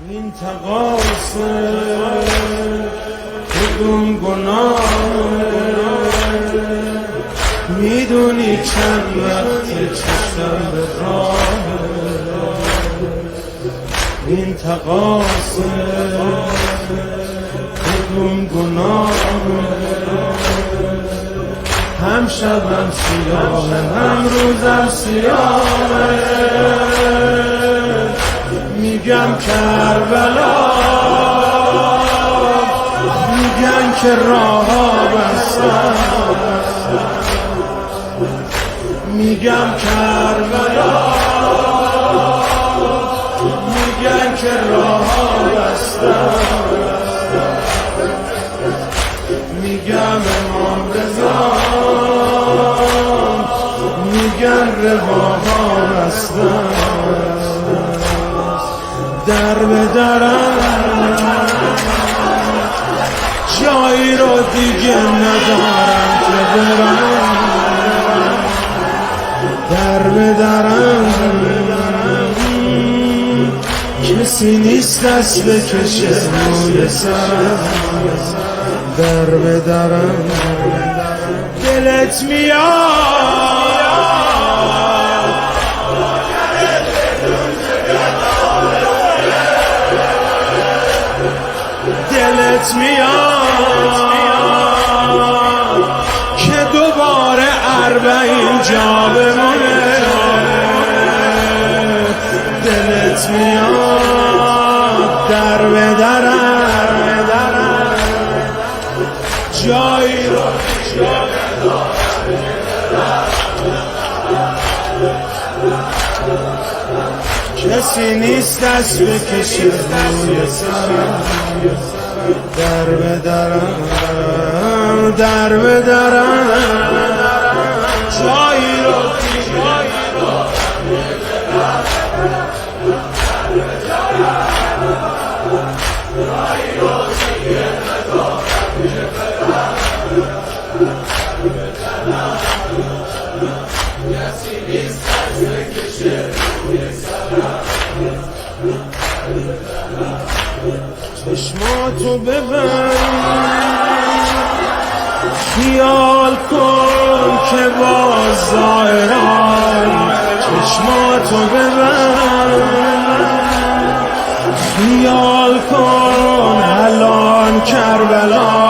این تقاصه کدوم گناه میدونی چند وقت چشم به راه این تقاصه کدوم گناه هم شبم سیاه هم روزم سیاه میگم کربلا میگن که راه بستم میگم کربلا میگن که راه بستم میگم امام رضا میگن رواها بستم در به درم جایی رو دیگه ندارم که برم در به درم کسی نیست دست بکشه روی سرم در به درم دلت میاد دلت میاد که دوباره 40 جا بمونه دلت میاد در به درم جایی رو کسی نیست دست بکشه روی سرم در به درم در به درم جایی رو چشماتو ببند خیال کن که باز ظاهران چشماتو ببند خیال کن الان کربلا